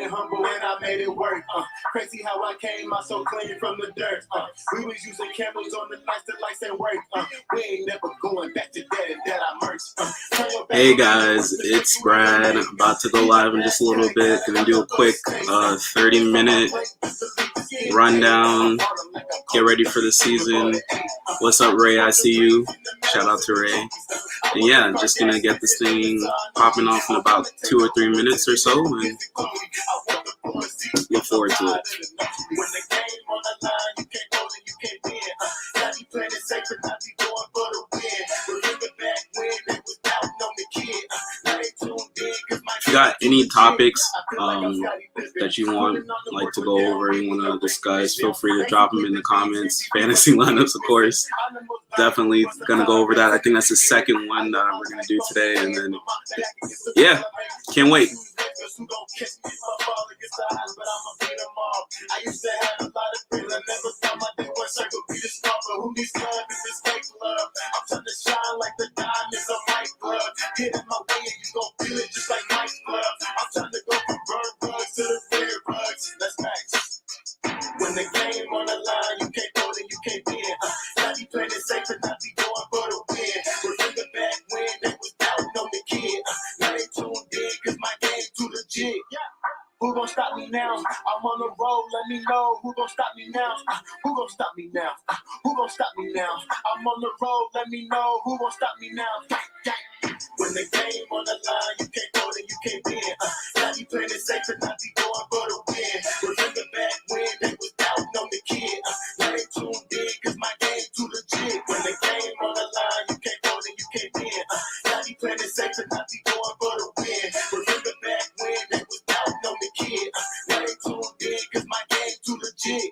remain humble and I made it work. Crazy how I came out so clean from the dirt. We was using cameras on the nights the lights ain't work. We ain't never going back to that and that I merged. Hey guys, it's Brad. About to go live in just a little bit. Gonna do a quick 30-minute rundown. Get ready for the season. What's up, Ray? I see you. Shout out to Ray. And yeah, just gonna get this thing popping off in about 2 or 3 minutes or so, and look forward to it. If you got any topics that you want like to go over, you want to discuss, feel free to drop them in the comments. Fantasy lineups, of course. Definitely gonna go over that. I think that's the second one that we're gonna do today, and then yeah, can't wait. When the game on the line, you can't go, then you can't win. Now you playing it safe and not be going for the win. Remember back when they was doubting on the kid. Now they tuned in, cause my game too legit. Who gon' stop me now? I'm on the road, let me know. Who gon' stop me now? Who gon' stop me now? Who gon' stop me now? I'm on the road, let me know. Who gon' stop me now? When the game on the line, you can't go, then you can't win. Now you playing it safe and not be going for the win. Remember back when they was doubting on the kid. Now they tuned in, cause my game too legit. When the game on the line, you can't go, then you can't win. Now you playing it safe and not be going for the win. Remember back when they was doubting on the kid. Now they tuned in, cause my game too legit.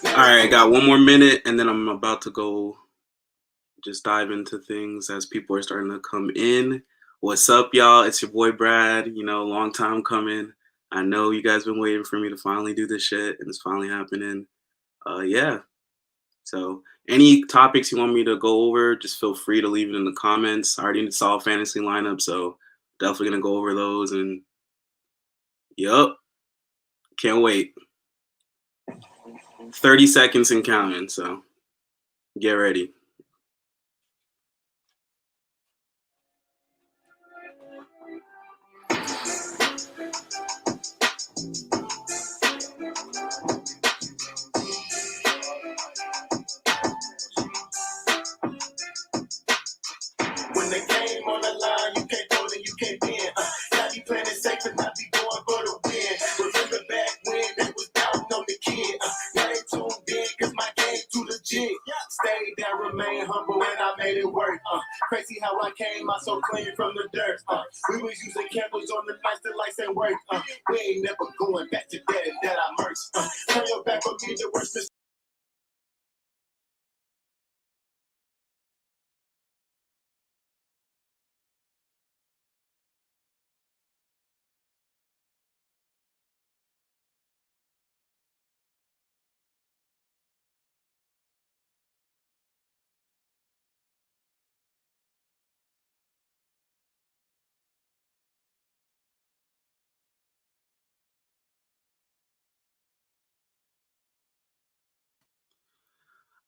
Alright, got 1 more minute, and then I'm about to go just dive into things as people are starting to come in. What's up, y'all? It's your boy Brad. You know, long time coming. I know you guys been waiting for me to finally do this shit, and it's finally happening. Yeah. So any topics you want me to go over, just feel free to leave it in the comments. I already saw fantasy lineup, so definitely gonna go over those. And yup, can't wait. 30 seconds and counting, so get ready. When the game on the line, you can't go, then you can't win. Now you playing it safe and not be going for the win. Remember back when they was doubting on the kid. Now they tuned in, cause my game too legit. Stayed there, remain humble, and I made it work. Crazy how I came out so clean from the dirt. We was using cameras on the nights the lights ain't work. We ain't never going back to that and that I merged. Turn your back on me, the worst.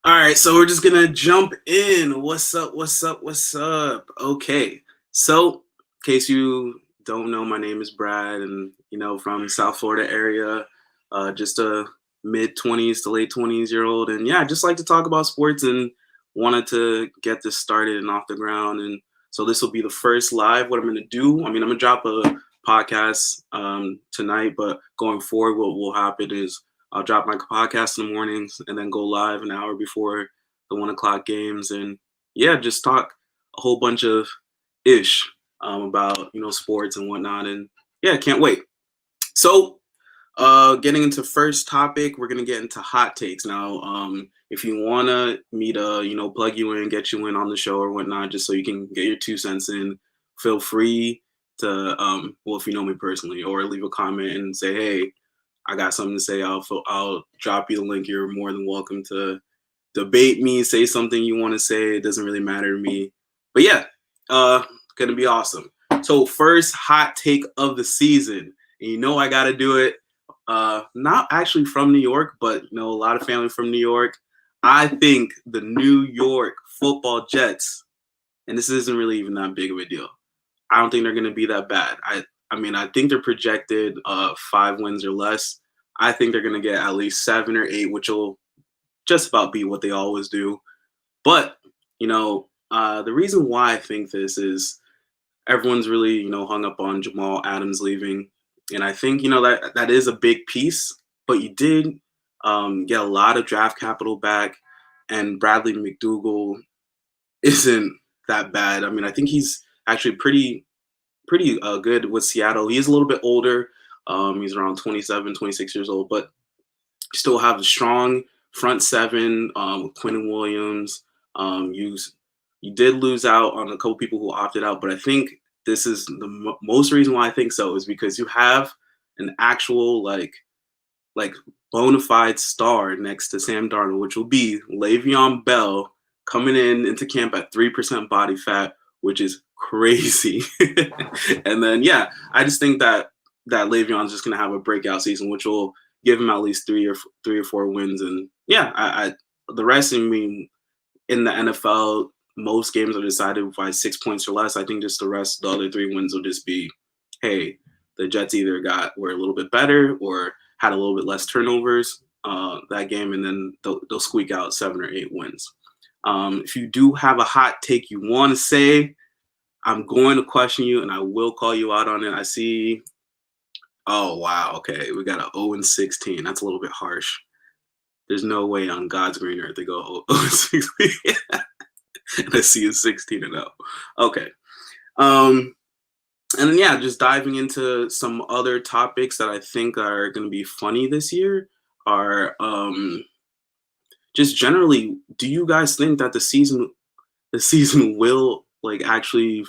All right, so we're just gonna jump in. What's up? What's up? What's up? Okay, so in case you don't know, my name is Brad, and you know, from South Florida area, just a mid-20s to late 20s-year-old, and yeah, I just like to talk about sports and wanted to get this started and off the ground. And so this will be the first live. What I'm gonna do, I mean, I'm gonna drop a podcast tonight, but going forward, what will happen is I'll drop my podcast in the mornings and then go live an hour before the 1 o'clock games, and yeah, just talk a whole bunch of ish about, you know, sports and whatnot. And yeah, can't wait. So getting into first topic, we're gonna get into hot takes now. If you wanna me to, you know, plug you in, get you in on the show or whatnot, just so you can get your 2 cents in, feel free well, if you know me personally, or leave a comment and say, hey, I got something to say. I'll drop you the link. You're more than welcome to debate me, say something you want to say. It doesn't really matter to me. But yeah, gonna be awesome. So first hot take of the season. And you know I gotta do it. Not actually from New York, but a lot of family from New York. I think the New York Football Jets, and this isn't really even that big of a deal. I don't think they're gonna be that bad. I mean, I think they're projected 5 wins or less. I think they're gonna get at least 7 or 8, which will just about be what they always do. But the reason why I think this is everyone's really hung up on Jamal Adams leaving, and I think that is a big piece. But you did get a lot of draft capital back, and Bradley McDougall isn't that bad. I mean, I think he's actually pretty good with Seattle. He's a little bit older. He's around 27, 26 years old, but still have a strong front seven with Quentin Williams. You did lose out on a couple people who opted out, but I think this is the most reason why I think so is because you have an actual like bona fide star next to Sam Darnold, which will be Le'Veon Bell coming into camp at 3% body fat, which is crazy. And then I just think that Le'Veon's just gonna have a breakout season, which will give him at least 3 or 4 wins. And the rest, I mean, in the NFL, most games are decided by 6 points or less. I think just the other 3 wins will just be, hey, the Jets either were a little bit better or had a little bit less turnovers that game, and then they'll squeak out 7 or 8 wins. If you do have a hot take you want to say, I'm going to question you, and I will call you out on it. I see. Oh, wow. Okay. We got an 0-16. That's a little bit harsh. There's no way on God's green earth they go 0-16. And I see a 16-0. Okay. And then, just diving into some other topics that I think are going to be funny this year are just generally, do you guys think that the season will actually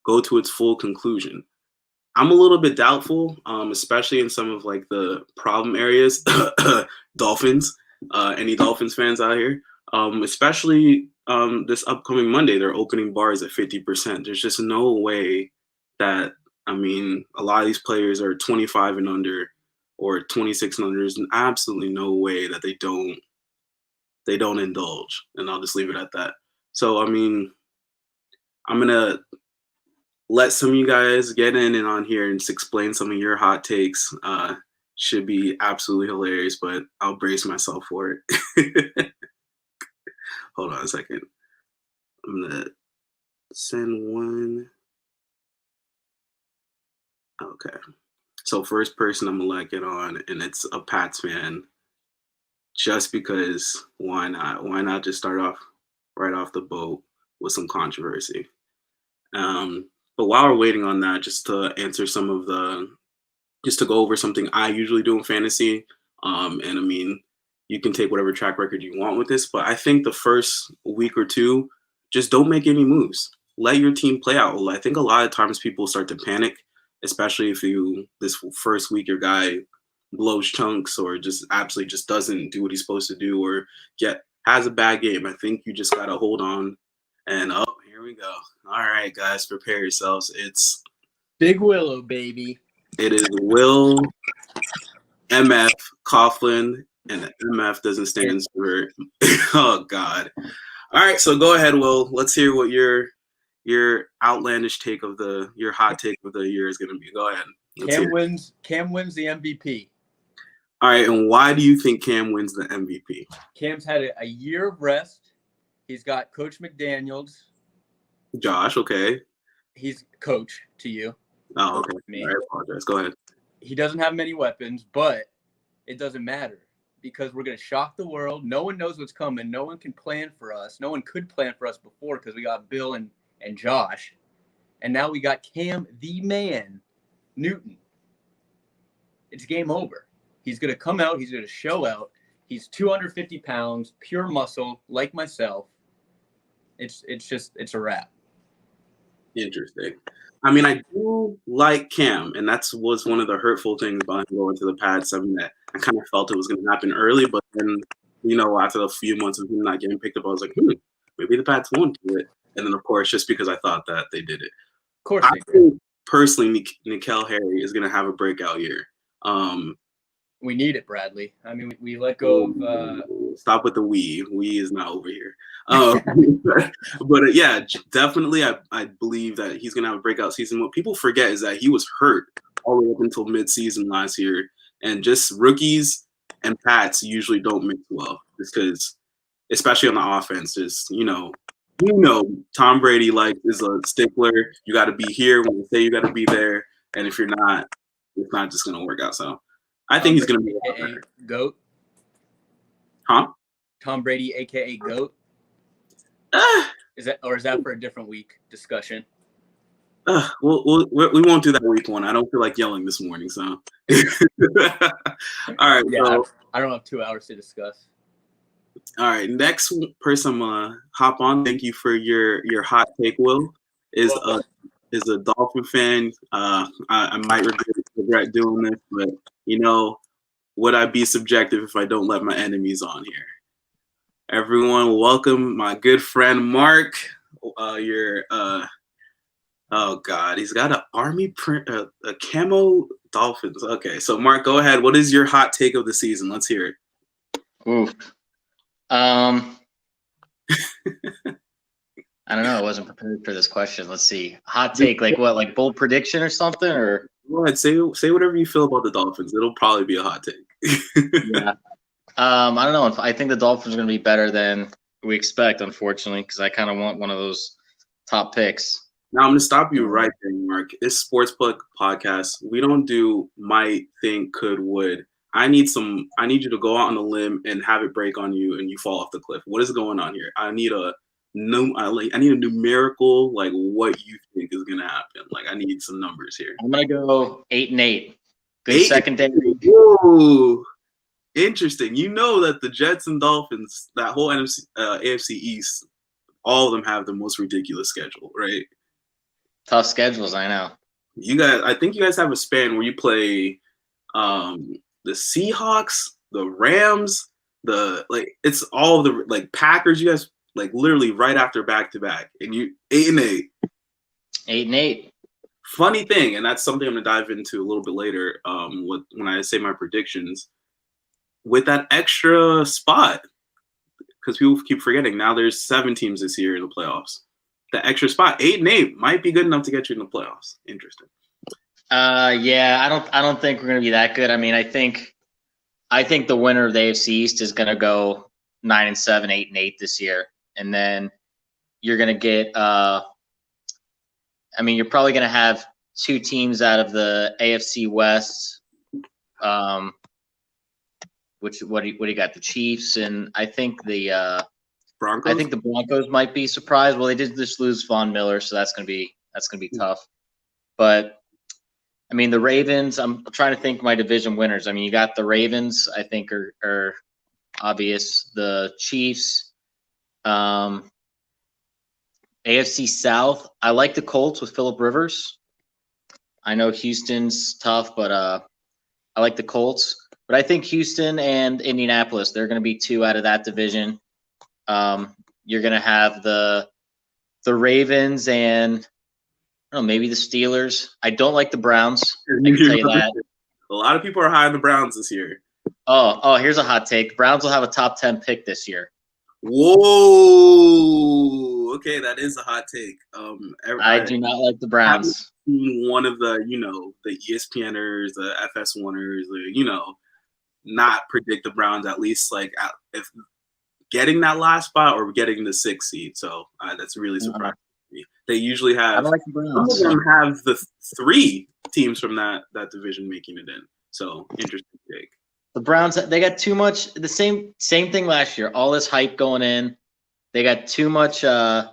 go to its full conclusion? I'm a little bit doubtful, especially in some of the problem areas. Dolphins, any Dolphins fans out here? Especially this upcoming Monday, they're opening bars at 50%. There's just no way that, I mean, a lot of these players are 25 and under or 26 and under. There's absolutely no way that they don't indulge, and I'll just leave it at that. So, I mean, I'm gonna let some of you guys get in and on here and just explain some of your hot takes. Should be absolutely hilarious, but I'll brace myself for it. Hold on a second. I'm gonna send one. Okay. So first person I'm gonna get on, and it's a Pats fan. Just because why not? Why not just start off right off the boat with some controversy? But while we're waiting on that, just to answer just to go over something I usually do in fantasy. And I mean, you can take whatever track record you want with this, but I think the first week or two, just don't make any moves. Let your team play out. I think a lot of times people start to panic, especially if this first week your guy blows chunks or just absolutely just doesn't do what he's supposed to do or has a bad game. I think you just gotta hold on. And here we go. All right, guys, prepare yourselves. It's Big Willow, baby. It is Will MF Coughlin, and the MF doesn't stand for. Oh God! All right, so go ahead, Will. Let's hear what your outlandish take of your hot take of the year is going to be. Go ahead. Cam wins the MVP. All right, and why do you think Cam wins the MVP? Cam's had a year of rest. He's got Coach McDaniels. Josh, okay. He's coach to you. Oh, okay. I apologize. Go ahead. He doesn't have many weapons, but it doesn't matter because we're going to shock the world. No one knows what's coming. No one can plan for us. No one could plan for us before because we got Bill and Josh. And now we got Cam, the man, Newton. It's game over. He's going to come out. He's going to show out. He's 250 pounds, pure muscle, like myself. It's a wrap. Interesting. I mean, I do like Cam, and was one of the hurtful things about him going to the Pats. I mean, I kind of felt it was going to happen early, but then, after a few months of him not getting picked up, I was like, maybe the Pats won't do it. And then, of course, just because I thought that they did it. Of course I they did. think, personally, N'Keal Harry is going to have a breakout year. We need it, Bradley. I mean, we let go of. Stop with the we. We is not over here. But yeah, definitely, I believe that he's going to have a breakout season. What people forget is that he was hurt all the way up until mid-season last year. And just rookies and Pats usually don't mix well. Just because, especially on the offense, just, Tom Brady is a stickler. You got to be here when you say you got to be there. And if you're not, it's not just going to work out. So I think he's going to be a GOAT. Huh? Tom Brady, aka GOAT. Is that for a different week discussion? We won't do that week one. I don't feel like yelling this morning, so. All right. Yeah, so, I don't have 2 hours to discuss. All right. Next person I'm gonna hop on. Thank you for your hot take, Will. Is a Dolphin fan. I might regret doing this, but would I be subjective if I don't let my enemies on here? Everyone, welcome my good friend Mark. Oh God, he's got an army print, a camo Dolphins. Okay, so Mark, go ahead. What is your hot take of the season? Let's hear it. Oof. I don't know. I wasn't prepared for this question. Let's see. Hot take, like what? Like bold prediction or something? Or go ahead, say whatever you feel about the Dolphins. It'll probably be a hot take. Yeah. I don't know. I think the Dolphins are going to be better than we expect, unfortunately, because I kind of want one of those top picks. Now I'm going to stop you right there, Mark. This Sports podcast, we don't do might, think, could, would. I need you to go out on a limb and have it break on you and you fall off the cliff. What is going on here? I need a numerical, like what you think is going to happen. Like I need some numbers here. I'm going to go 8-8. Good secondary. Whoa. Interesting. You know that the Jets and Dolphins, that whole AFC East, all of them have the most ridiculous schedule, right? Tough schedules, I know. I think you guys have a span where you play the Seahawks, the Rams, it's all the Packers. You guys literally right after back to back, and you 8-8. 8-8. Funny thing, and that's something I'm gonna dive into a little bit later. When I say my predictions. With that extra spot, because people keep forgetting, now there's 7 teams this year in the playoffs. The extra spot, 8-8, might be good enough to get you in the playoffs. Interesting. Yeah, I don't think we're gonna be that good. I mean, I think the winner of the AFC East is gonna go 9-7, 8-8 this year, and then you're gonna get. You're probably gonna have 2 teams out of the AFC West. What do you got? The Chiefs, and I think the Broncos. I think the Broncos might be surprised. Well, they did just lose Von Miller, so that's gonna be tough. But I mean, the Ravens. I'm trying to think my division winners. I mean, you got the Ravens. I think are obvious. The Chiefs. AFC South. I like the Colts with Phillip Rivers. I know Houston's tough, but I like the Colts. But I think Houston and Indianapolis, they're going to be 2 out of that division. You're going to have the Ravens and I don't know, maybe the Steelers. I don't like the Browns. I can tell you that. A lot of people are high on the Browns this year. Oh, here's a hot take. Browns will have a top 10 pick this year. Whoa. Okay, that is a hot take. I do not like the Browns. One of the, the ESPNers, the FS1ers, not predict the Browns at least if getting that last spot or getting the 6th seed. So that's really surprising to me. They usually have. I like the Browns. Some of them have the 3 teams from that division making it in. So interesting take. The Browns, they got too much. The same thing last year. All this hype going in. They got too much. I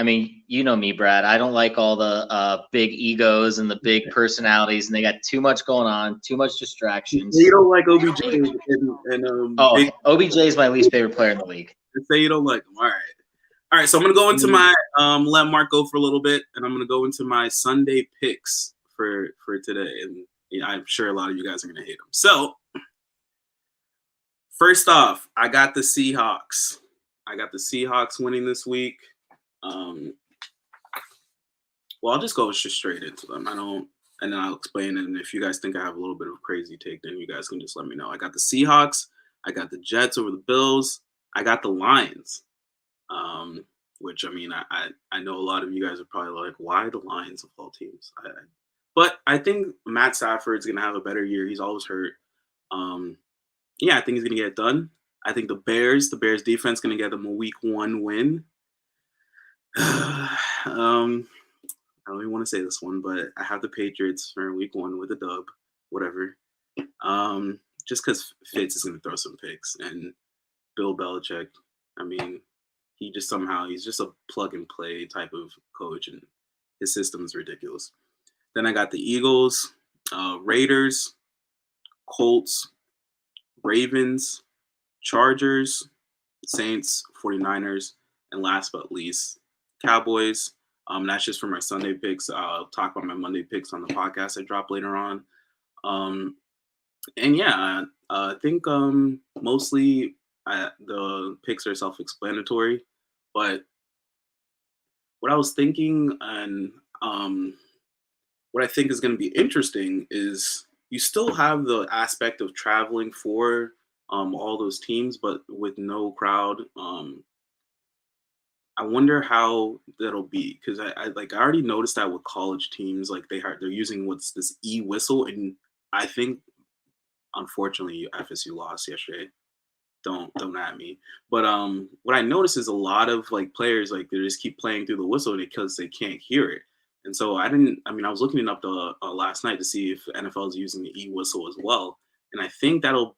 mean, you know me, Brad. I don't like all the big egos and the big personalities, and they got too much going on, too much distractions. You don't like OBJ and OBJ is my least favorite player in the league. Say you don't like him. All right. All right, so I'm gonna go into my let Mark go for a little bit, and I'm gonna go into my Sunday picks for today, and I'm sure a lot of you guys are gonna hate them. So first off, I got the Seahawks. I got the Seahawks winning this week. Well, I'll just go straight into them. And then I'll explain. And if you guys think I have a little bit of a crazy take, then you guys can just let me know. I got the Seahawks. I got the Jets over the Bills. I got the Lions. Which, I mean, I know a lot of you guys are probably like, why the Lions of all teams? But I think Matt Stafford's going to have a better year. He's always hurt. Yeah, I think he's going to get it done. I think the Bears defense going to get them a week 1 win. I don't even want to say this one, but I have the Patriots for week 1 with a dub, whatever. Just because Fitz is going to throw some picks, and Bill Belichick, I mean, he's just a plug and play type of coach, and his system is ridiculous. Then I got the Eagles, Raiders, Colts, Ravens, Chargers, Saints, 49ers, and last but least, Cowboys. That's just for my Sunday picks. I'll talk about my Monday picks on the podcast I drop later on. And yeah, I think mostly the picks are self-explanatory. But what I was thinking and what I think is going to be interesting is you still have the aspect of traveling for all those teams, but with no crowd. I wonder how that'll be, because I already noticed that with college teams, like they're using what's this e-whistle, and I think unfortunately FSU lost yesterday. Don't at me. But what I noticed is a lot of like players, like they just keep playing through the whistle because they can't hear it. And so I was looking it up last night to see if NFL is using the e-whistle as well. And I think that'll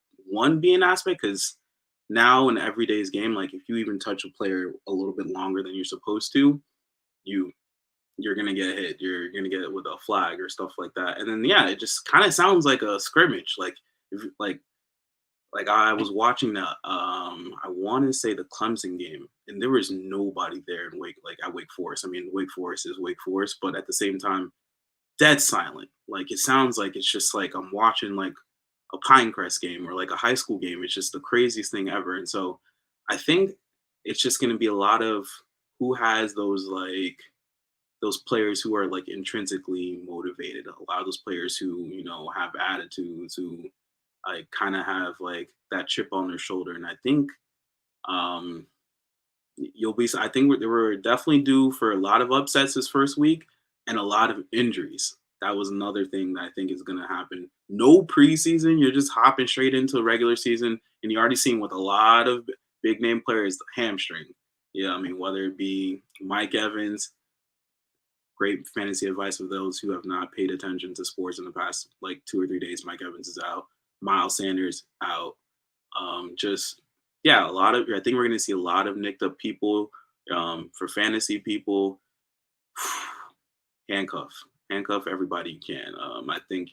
be an aspect, because now in everyday's game, like if you even touch a player a little bit longer than you're supposed to, you're gonna get hit. You're gonna get it with a flag or stuff like that. And then yeah, it just kind of sounds like a scrimmage. Like I was watching that. I want to say the Clemson game, and there was nobody there in at Wake Forest. I mean, Wake Forest is Wake Forest, but at the same time, dead silent. Like it sounds like it's just like I'm watching like a Pinecrest game or like a high school game. It's just the craziest thing ever. And so I think it's just going to be a lot of who has those players who are like intrinsically motivated. A lot of those players who, have attitudes, who kind of have like that chip on their shoulder. And I think I think they were definitely due for a lot of upsets this first week and a lot of injuries. That was another thing that I think is going to happen. No preseason. You're just hopping straight into a regular season. And you're already seeing with a lot of big name players, hamstring. Yeah, I mean, whether it be Mike Evans, great fantasy advice for those who have not paid attention to sports in the past, like 2 or 3 days, Mike Evans is out. Miles Sanders out. I think we're going to see a lot of nicked up people for fantasy people. Handcuff everybody you can. I think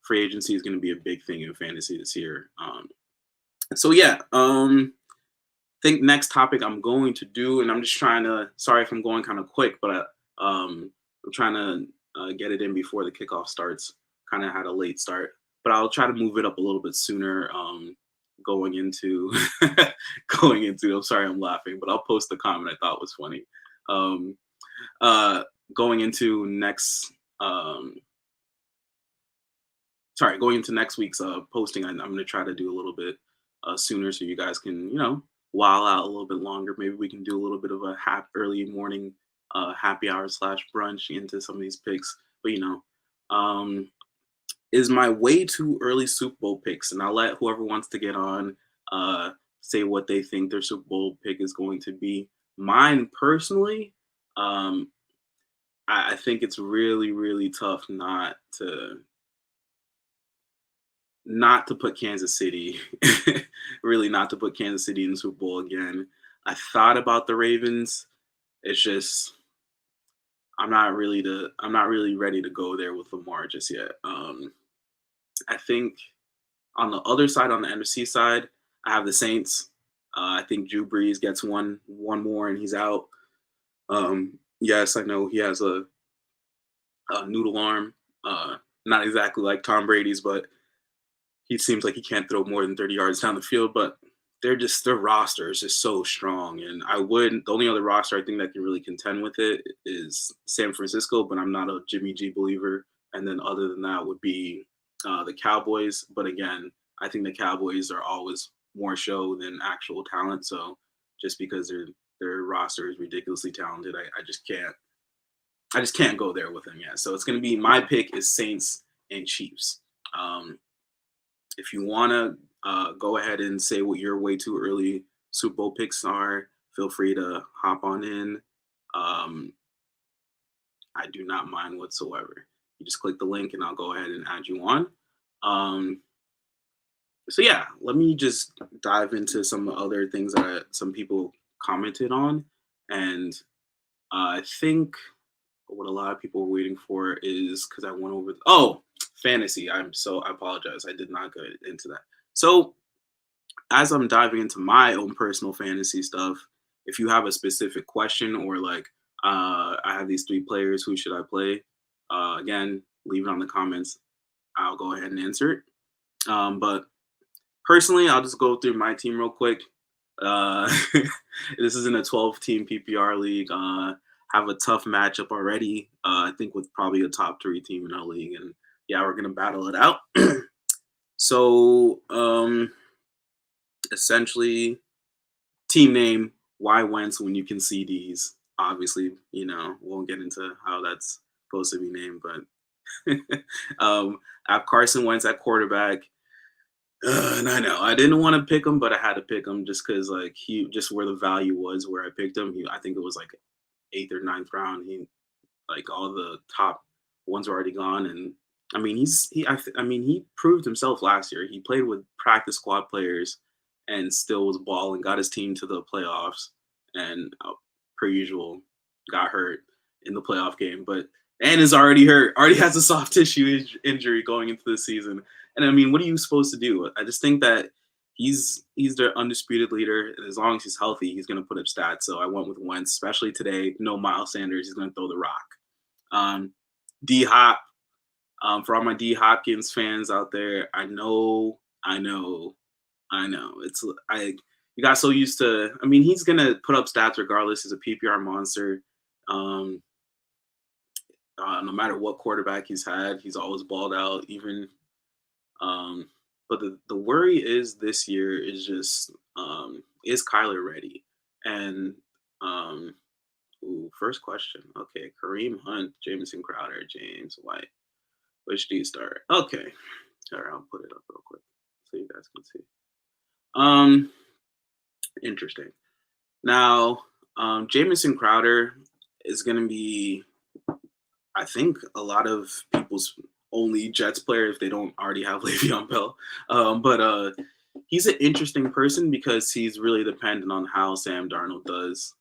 free agency is going to be a big thing in fantasy this year. I think next topic I'm going to do, and I'm just sorry if I'm going kind of quick, but I'm trying to get it in before the kickoff starts. Kind of had a late start, but I'll try to move it up a little bit sooner. Going into, I'm sorry I'm laughing, but I'll post the comment I thought was funny. Going into next week's posting, I'm going to try to do a little bit sooner so you guys can, while out a little bit longer. Maybe we can do a little bit of a early morning happy hour / brunch into some of these picks. But, is my way too early Super Bowl picks, and I'll let whoever wants to get on say what they think their Super Bowl pick is going to be. Mine personally, I think it's really, really tough not to put Kansas City, really not to put Kansas City in the Super Bowl again. I thought about the Ravens. It's just I'm not really ready to go there with Lamar just yet. I think on the other side, on the NFC side, I have the Saints. I think Drew Brees gets one more and he's out. Yes, I know he has a noodle arm, not exactly like Tom Brady's, but he seems like he can't throw more than 30 yards down the field. But their roster is just so strong, and the only other roster I think that can really contend with it is San Francisco, but I'm not a Jimmy G believer. And then other than that would be the Cowboys. But again, I think the Cowboys are always more show than actual talent. So just because their roster is ridiculously talented, I just can't go there with them yet. So it's going to be, my pick is Saints and Chiefs. If you want to go ahead and say what your way too early Super Bowl picks are, feel free to hop on in. I do not mind whatsoever. You just click the link and I'll go ahead and add you on. So yeah, let me just dive into some other things that some people commented on. And I think what a lot of people were waiting for is, because I went over fantasy. I apologize. I did not go into that. So as I'm diving into my own personal fantasy stuff, if you have a specific question or like, I have these 3 players, who should I play? Again, leave it on the comments. I'll go ahead and answer it. But personally, I'll just go through my team real quick. This is in a 12-team PPR league. Have a tough matchup already. I think with probably a top 3 team in our league, and yeah, we're gonna battle it out. So essentially, team name, why Wentz when you can see these? Obviously, won't get into how that's supposed to be named, but I have Carson Wentz at quarterback. And I know I didn't want to pick him, but I had to pick him just because, like, he just where the value was where I picked him. I think it was like 8th or 9th round. Like all the top ones were already gone, and I mean he proved himself last year. He played with practice squad players and still was balling. Got his team to the playoffs, and per usual, got hurt in the playoff game. And is already hurt. Already has a soft tissue injury going into the season. And I mean, what are you supposed to do? I just think that he's the undisputed leader, and as long as he's healthy, he's going to put up stats. So I went with Wentz, especially today. No Miles Sanders, he's going to throw the rock. D Hop, for all my D Hopkins fans out there, I know. You got so used to. I mean, he's going to put up stats regardless. He's a PPR monster. No matter what quarterback he's had, he's always balled out. Even. But the worry is this year is just, is Kyler ready? And first question. Okay, Kareem Hunt, Jamison Crowder, James White. Which do you start? Okay. All right, I'll put it up real quick so you guys can see. Interesting. Now, Jamison Crowder is going to be, I think, a lot of people's only Jets player if they don't already have Le'Veon Bell. But he's an interesting person because he's really dependent on how Sam Darnold does.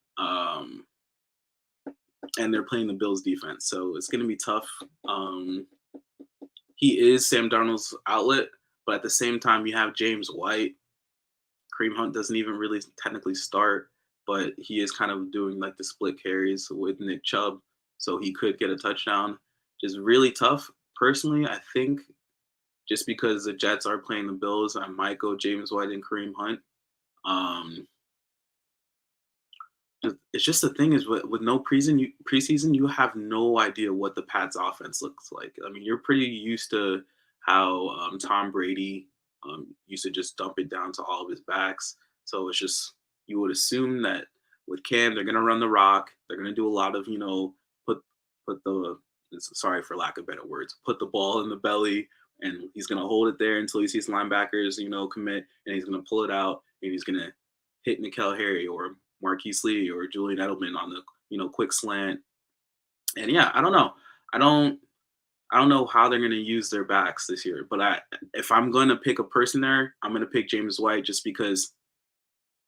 And they're playing the Bills defense, so it's going to be tough. He is Sam Darnold's outlet, but at the same time, you have James White. Kareem Hunt doesn't even really technically start, but he is kind of doing like the split carries with Nick Chubb, so he could get a touchdown. Just really tough. Personally, I think just because the Jets are playing the Bills, I might go James White and Kareem Hunt. It's just the thing is with no preseason, you have no idea what the Pats offense looks like. I mean, you're pretty used to how Tom Brady used to just dump it down to all of his backs. So it's just, you would assume that with Cam, they're going to run the rock. They're going to do a lot of, put the, sorry for lack of better words, put the ball in the belly, and he's going to hold it there until he sees linebackers, commit, and he's going to pull it out, and he's going to hit N'Keal Harry or Marquise Lee or Julian Edelman on the, quick slant. And yeah, I don't know. I don't know how they're going to use their backs this year, but if I'm going to pick a person there, I'm going to pick James White just because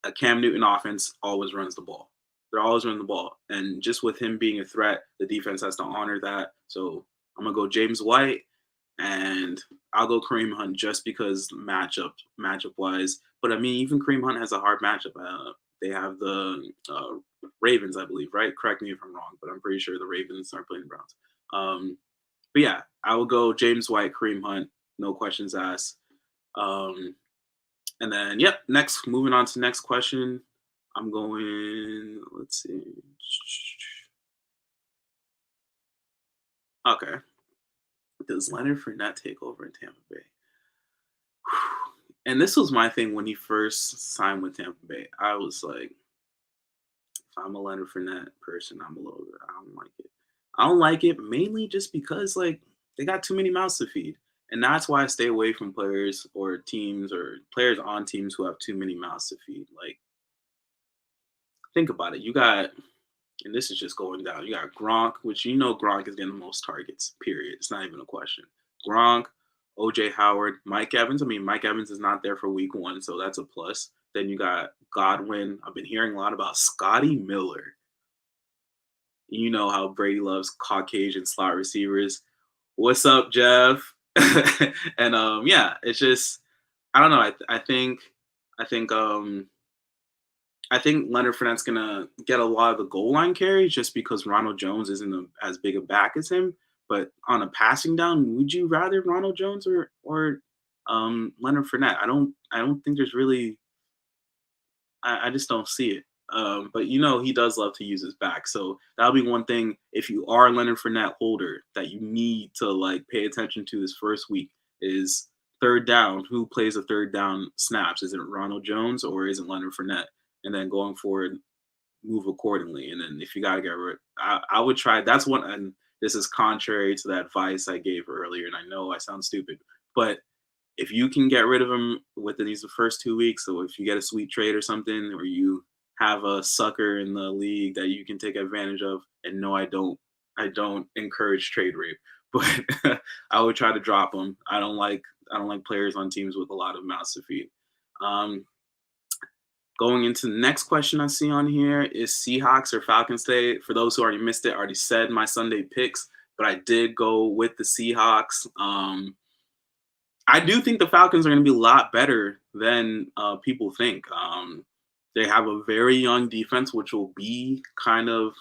a Cam Newton offense always runs the ball. They're always running the ball. And just with him being a threat, the defense has to honor that. So I'm going to go James White. and I'll go Kareem Hunt just because matchup wise. But I mean, even Kareem Hunt has a hard matchup. They have the Ravens, I believe, right? Correct me if I'm wrong, but I'm pretty sure the Ravens aren't playing the Browns. But yeah, I will go James White, Kareem Hunt, no questions asked. And then, yep, moving on to the next question. I'm going, let's see. Okay. Does Leonard Fournette take over in Tampa Bay? And this was my thing when he first signed with Tampa Bay. I was like, if I'm a Leonard Fournette person, I don't like it. I don't like it mainly just because, like, they got too many mouths to feed. And that's why I stay away from players or teams or players on teams who have too many mouths to feed. Like, think about it. You got, and this is just going down, you got Gronk, which Gronk is getting the most targets, period. It's not even a question. Gronk, OJ Howard, Mike Evans. I mean, Mike Evans is not there for week 1, so that's a plus. Then you got Godwin. I've been hearing a lot about Scotty Miller. You know how Brady loves Caucasian slot receivers. What's up, Jeff? And yeah, it's just, I don't know. I think Leonard Fournette's gonna get a lot of the goal line carries just because Ronald Jones isn't as big a back as him. But on a passing down, would you rather Ronald Jones or Leonard Fournette? I don't think there's really. I just don't see it. But he does love to use his back, so that'll be one thing. If you are a Leonard Fournette holder, that you need to like pay attention to this first week is third down. Who plays the third down snaps? Is it Ronald Jones or is it Leonard Fournette? And then going forward, move accordingly. And then if you gotta get rid, I would try. That's one, and this is contrary to that advice I gave earlier. And I know I sound stupid, but if you can get rid of him within the first 2 weeks, so if you get a sweet trade or something, or you have a sucker in the league that you can take advantage of, and no, I don't encourage trade rape, but I would try to drop him. I don't like players on teams with a lot of mouths to feed. Going into the next question I see on here is Seahawks or Falcons Day. For those who already missed it, I already said my Sunday picks, but I did go with the Seahawks. I do think the Falcons are going to be a lot better than people think. They have a very young defense, which will be kind of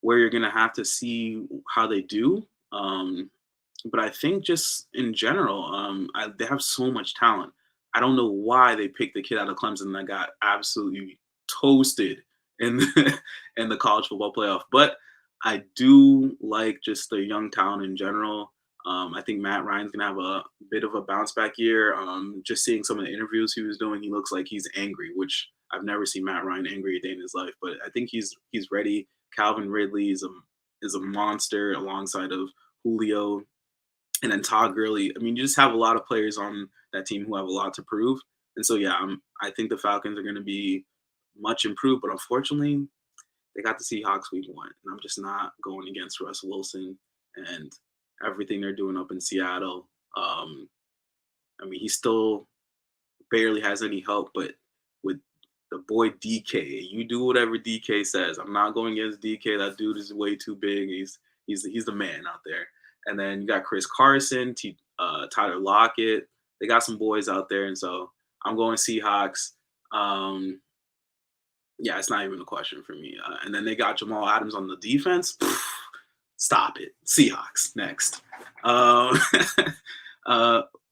where you're going to have to see how they do. But I think just in general, they have so much talent. I don't know why they picked the kid out of Clemson that got absolutely toasted in the college football playoff. But I do like just the young talent in general. I think Matt Ryan's going to have a bit of a bounce back year. Just seeing some of the interviews he was doing, he looks like he's angry, which I've never seen Matt Ryan angry a day in his life. But I think he's ready. Calvin Ridley is a monster alongside of Julio. And then Todd Gurley. I mean, you just have a lot of players on that team who have a lot to prove. And so, yeah, I think the Falcons are going to be much improved. But unfortunately, they got the Seahawks week 1. And I'm just not going against Russell Wilson and everything they're doing up in Seattle. I mean, he still barely has any help. But with the boy DK, you do whatever DK says. I'm not going against DK. That dude is way too big. He's the man out there. And then you got Chris Carson, Tyler Lockett. They got some boys out there, and so I'm going Seahawks. Yeah, it's not even a question for me. And then they got Jamal Adams on the defense. Stop it. Seahawks next.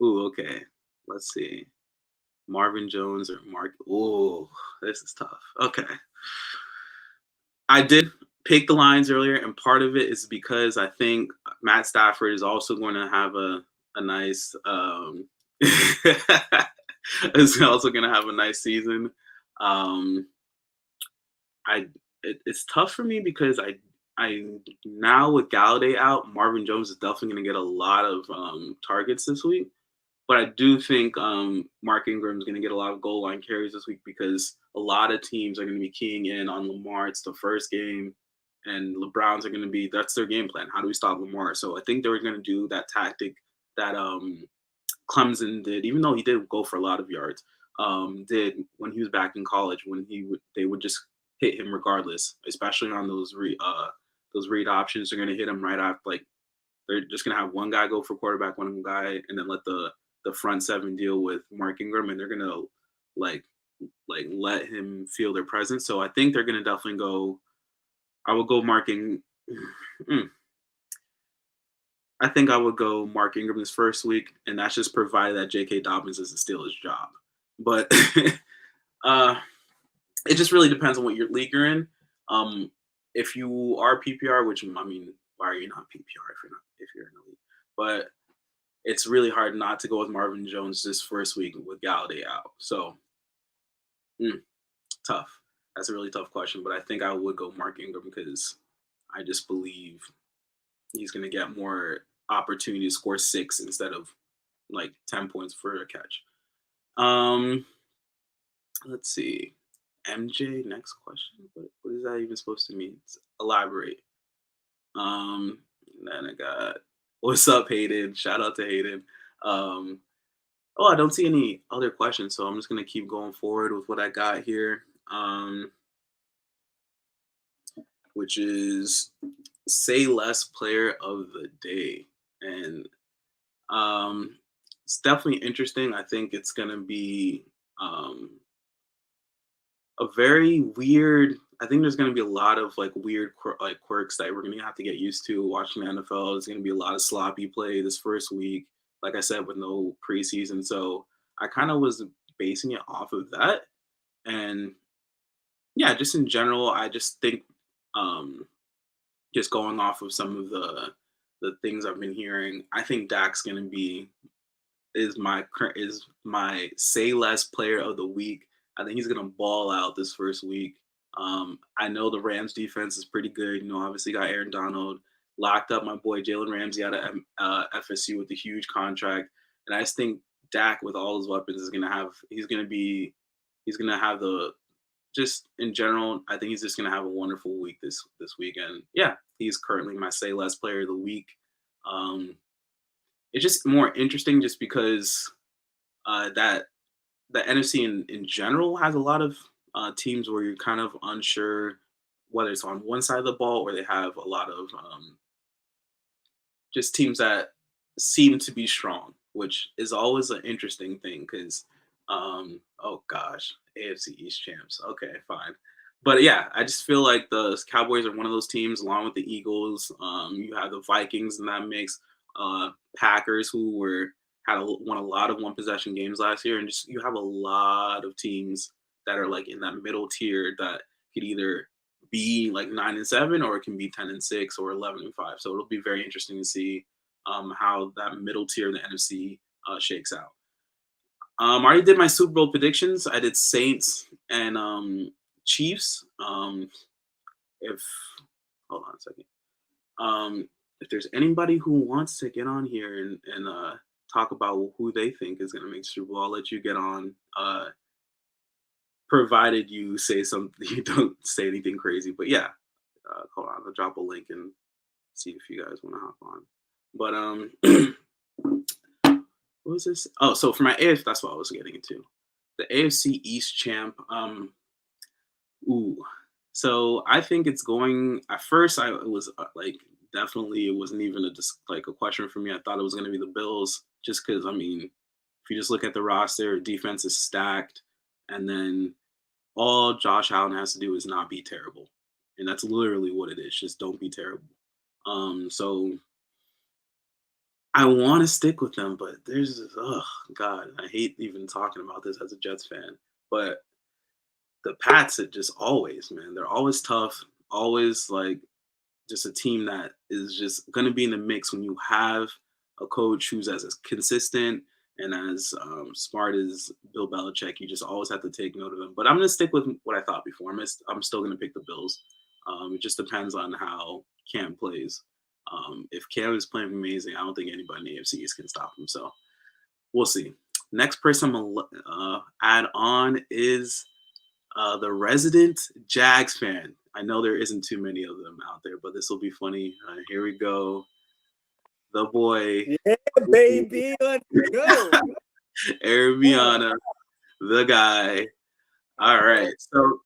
Okay. Let's see. Marvin Jones or Mark. Oh, this is tough. Okay. I did pick the Lions earlier, and part of it is because I think Matt Stafford is also going to have a nice is also going to have a nice season. It's tough for me because I now with Galladay out, Marvin Jones is definitely going to get a lot of targets this week. But I do think Mark Ingram is going to get a lot of goal line carries this week because a lot of teams are going to be keying in on Lamar. It's the first game, and the Browns are going to be – that's their game plan. How do we stop Lamar? So I think they were going to do that tactic that Clemson did, even though he did go for a lot of yards, did when he was back in college, when they would just hit him regardless, especially on those read options. They're going to hit him right after, like they're just gonna have one guy go for quarterback, one guy, and then let the front seven deal with Mark Ingram, and they're gonna like let him feel their presence. So I think they're gonna definitely go. I will go Mark Ingram. I think I would go Mark Ingram this first week, and that's just provided that J.K. Dobbins doesn't steal his job. But it just really depends on what your league you're in. If you are PPR, which I mean, why are you not PPR if you're in the league? But it's really hard not to go with Marvin Jones this first week with Galladay out. So tough. That's a really tough question, but I think I would go Mark Ingram because I just believe he's going to get more opportunity to score 6 instead of like 10 points for a catch. Let's see. MJ, next question. What is that even supposed to mean? Elaborate. Then I got, what's up, Hayden? Shout out to Hayden. I don't see any other questions, so I'm just going to keep going forward with what I got here, which is say less player of the day. And it's definitely interesting. I think it's going to be a very weird. I think there's going to be a lot of like weird quirks that we're going to have to get used to watching the NFL. There's going to be a lot of sloppy play this first week, like I said, with no preseason. So I kind of was basing it off of that. And yeah, just in general, I just think just going off of some of the things I've been hearing, I think Dak's going to be is my say less player of the week. I think he's going to ball out this first week. I know the Rams defense is pretty good. You know, obviously got Aaron Donald, locked up my boy Jalen Ramsey out of FSU with a huge contract. And I just think Dak with all his weapons is going to have just in general, I think he's just going to have a wonderful week this weekend. Yeah, he's currently my say less player of the week. It's just more interesting just because that the NFC in general has a lot of teams where you're kind of unsure whether it's on one side of the ball or they have a lot of just teams that seem to be strong, which is always an interesting thing because, oh gosh, AFC East champs. Okay, fine. But yeah, I just feel like the Cowboys are one of those teams along with the Eagles. You have the Vikings in that mix, Packers who won a lot of one possession games last year, and just you have a lot of teams that are like in that middle tier that could either be like 9-7 or it can be 10-6 or 11-5. So it'll be very interesting to see how that middle tier of the NFC shakes out. I already did my Super Bowl predictions. I did Saints and Chiefs. Hold on a second. If there's anybody who wants to get on here and talk about who they think is going to make Super Bowl, I'll let you get on. Provided you say something, you don't say anything crazy. But yeah, hold on, I'll drop a link and see if you guys want to hop on. But what was this? Oh, so for my AFC, that's what I was getting into. The AFC East champ. So I think it's going. At first, it was like definitely it wasn't even a question for me. I thought it was going to be the Bills, just because I mean, if you just look at the roster, defense is stacked, and then all Josh Allen has to do is not be terrible, and that's literally what it is. Just don't be terrible. So I want to stick with them, but there's God, I hate even talking about this as a Jets fan, but the Pats, it just always, man, they're always tough, always like just a team that is just going to be in the mix when you have a coach who's as consistent and as smart as Bill Belichick. You just always have to take note of him. But I'm going to stick with what I thought before. I'm still going to pick the Bills. It just depends on how Cam plays. If Cam is playing amazing, I don't think anybody in the AFC East can stop him. So we'll see. Next person I'm going to add on is the resident Jags fan. I know there isn't too many of them out there, but this will be funny. Here we go. The boy. Yeah, baby. Let's go. Arabiana, the guy. All right. So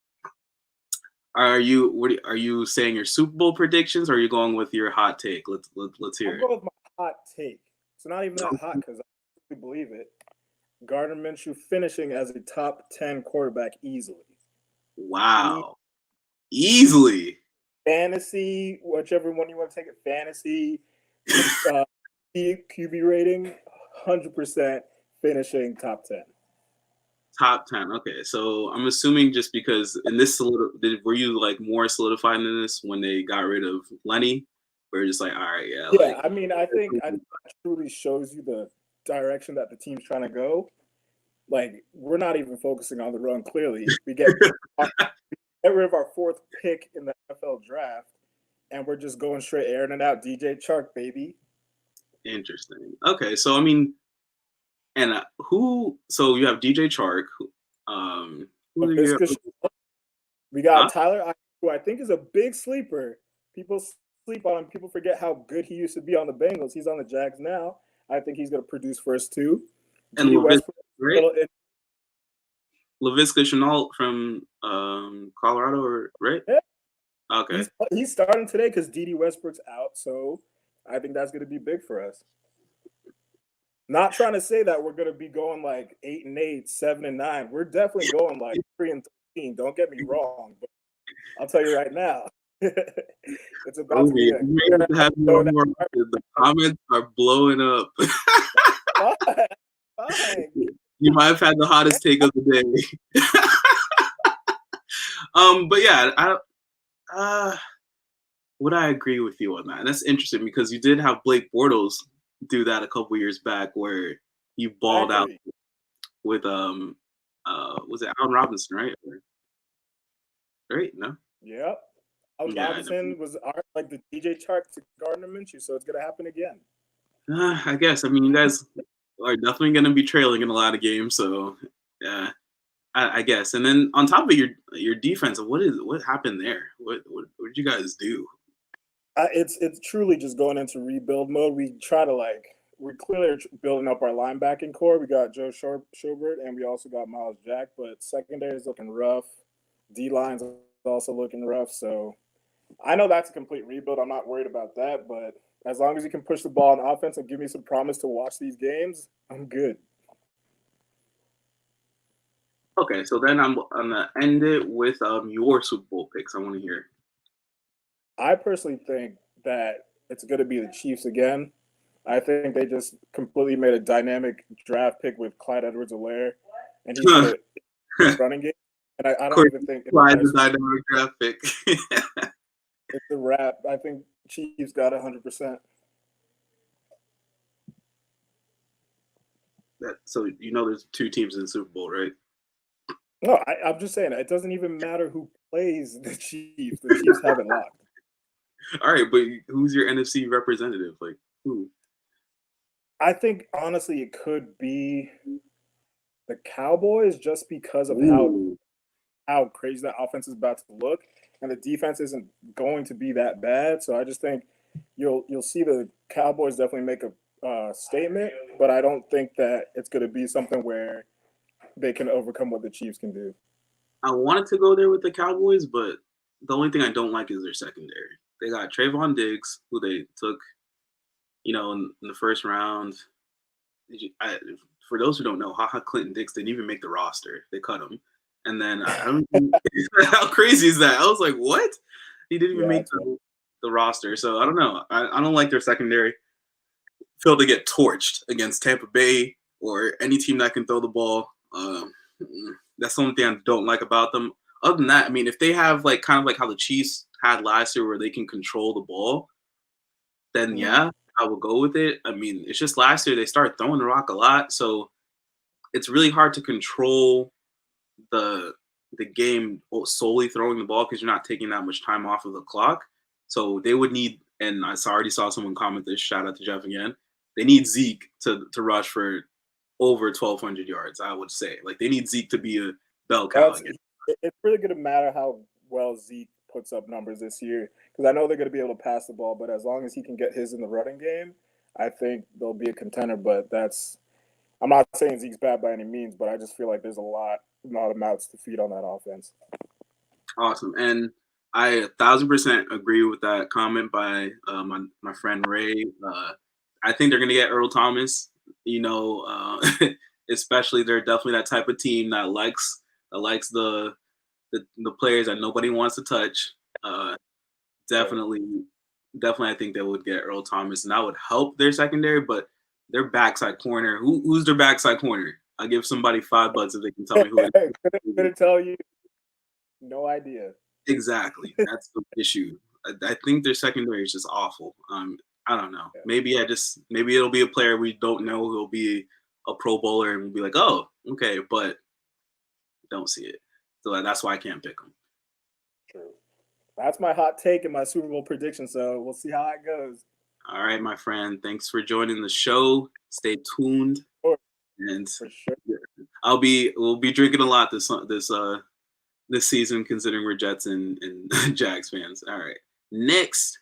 are you saying your Super Bowl predictions or are you going with your hot take? Let's hear it. I'll go with my hot take. It's not even that hot because I really believe it. Gardner Minshew finishing as a top 10 quarterback easily. Wow. Easily. Fantasy, whichever one you want to take it, fantasy, QB rating, 100% finishing top 10. Top 10. Okay, so I'm assuming just because in this were you like more solidified in this when they got rid of Lenny? We're just like, all right, yeah. Yeah, I mean, I think that truly shows you the direction that the team's trying to go. Like, we're not even focusing on the run. Clearly, we get rid of our 4th pick in the NFL draft, and we're just going straight airing it out. DJ Chark, baby. Interesting. Okay, so I mean, and so you have DJ Chark. Who do you have? We got Tyler, who I think is a big sleeper. People sleep on him. People forget how good he used to be on the Bengals. He's on the Jags now. I think he's going to produce first too. And Laviska Shenault from Colorado, right? Yeah. Okay. He's starting today because Dede Westbrook's out, so I think that's going to be big for us. Not trying to say that we're going to be going like 8-8, 7-9. We're definitely going like 3-13. Don't get me wrong, but I'll tell you right now, it's about to be. The comments are blowing up. Fine. You might have had the hottest take of the day. But yeah, would I agree with you on that? And that's interesting because you did have Blake Bortles do that a couple years back where he balled out with was it Allen Robinson, right? Right? No. Yep. Allen Robinson was like the DJ Chark to Gardner Minshew, so it's gonna happen again. I guess. I mean, you guys are definitely gonna be trailing in a lot of games, so yeah. I guess. And then on top of your defense, what happened there? What did you guys do? It's truly just going into rebuild mode. We try to we're clearly building up our linebacking core. We got Joe Schobert and we also got Miles Jack, but secondary is looking rough. D-line's also looking rough. So I know that's a complete rebuild. I'm not worried about that, but as long as you can push the ball on offense and give me some promise to watch these games, I'm good. Okay, so then I'm gonna end it with your Super Bowl picks. I want to hear. I personally think that it's going to be the Chiefs again. I think they just completely made a dynamic draft pick with Clyde Edwards-Helaire, and he's going to running game. And I don't even think Clyde's a dynamic draft pick. It's a wrap. I think Chiefs got 100%. So there's 2 teams in the Super Bowl, right? No, I'm just saying it doesn't even matter who plays the Chiefs. The Chiefs have it locked. All right, but who's your NFC representative? Like who? I think honestly it could be the Cowboys just because of how crazy that offense is about to look, and the defense isn't going to be that bad. So I just think you'll see the Cowboys definitely make a statement, but I don't think that it's going to be something where they can overcome what the Chiefs can do. I wanted to go there with the Cowboys, but the only thing I don't like is their secondary. They got Trayvon Diggs, who they took, in the first round. For those who don't know, Clinton Dix didn't even make the roster. They cut him. And then I don't how crazy is that? I was like, what? He didn't even make the roster. So I don't know. I don't like their secondary. Feel they get torched against Tampa Bay or any team that can throw the ball. That's the only thing I don't like about them. Other than that, I mean, if they have kind of like how the Chiefs had last year where they can control the ball, then yeah, I will go with it. I mean, it's just last year they started throwing the rock a lot, so it's really hard to control the game solely throwing the ball because you're not taking that much time off of the clock. So they would need, and I already saw someone comment this, shout out to Jeff again, they need Zeke to rush for over 1,200 yards, I would say. They need Zeke to be a bell cow again. It's really going to matter how well Zeke puts up numbers this year because I know they're going to be able to pass the ball, but as long as he can get his in the running game, I think they'll be a contender. But I'm not saying Zeke's bad by any means, but I just feel like there's a lot of mouths to feed on that offense. Awesome. And I 1,000% agree with that comment by my friend Ray. I think they're going to get Earl Thomas. You know, especially they're definitely that type of team that likes the players that nobody wants to touch. Definitely, I think they would get Earl Thomas, and that would help their secondary. But their backside corner, who's their backside corner? I'll give somebody $5 if they can tell me who it is. Couldn't tell you. No idea. Exactly, that's the issue. I think their secondary is just awful. I don't know. Yeah. Maybe it'll be a player we don't know who'll be a Pro Bowler, and we'll be like, oh, okay, but don't see it. So that's why I can't pick them. True. That's my hot take and my Super Bowl prediction. So we'll see how it goes. All right, my friend. Thanks for joining the show. Stay tuned. Sure. And For sure. we'll be drinking a lot this season, considering we're Jets and Jags fans. All right. Next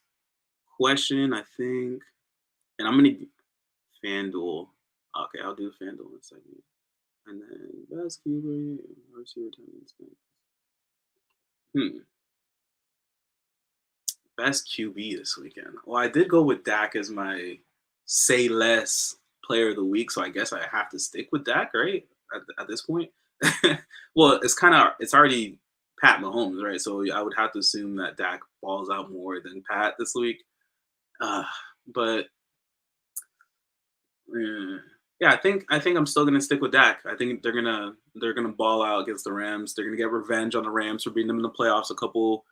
question, I think, and I'm gonna FanDuel. Okay, I'll do FanDuel in a second. And then best QB, receiver tight. Best QB this weekend. Well, I did go with Dak as my say less player of the week, so I guess I have to stick with Dak, right? At this point. Well, it's already Pat Mahomes, right? So I would have to assume that Dak balls out more than Pat this week. But yeah, I think I'm still gonna stick with Dak. I think they're gonna ball out against the Rams. They're gonna get revenge on the Rams for beating them in the playoffs a couple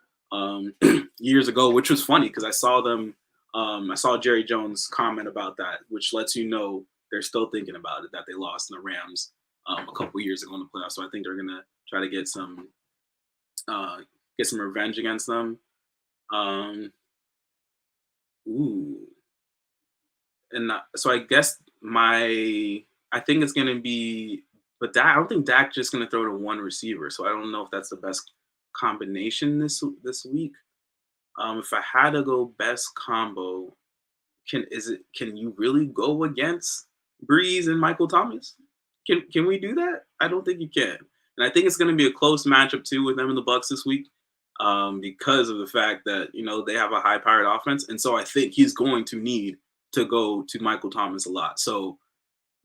years ago, which was funny because I saw them. I saw Jerry Jones comment about that, which lets you know they're still thinking about it, that they lost in the Rams a couple years ago in the playoffs. So I think they're gonna try to get some revenge against them. So I guess I think it's gonna be, but I don't think Dak's just gonna throw to one receiver. So I don't know if that's the best combination this week. If I had to go best combo, can you really go against Breeze and Michael Thomas? Can we do that? I don't think you can. And I think it's going to be a close matchup too with them and the Bucs this week, because of the fact that they have a high-powered offense, and so I think he's going to need to go to Michael Thomas a lot. So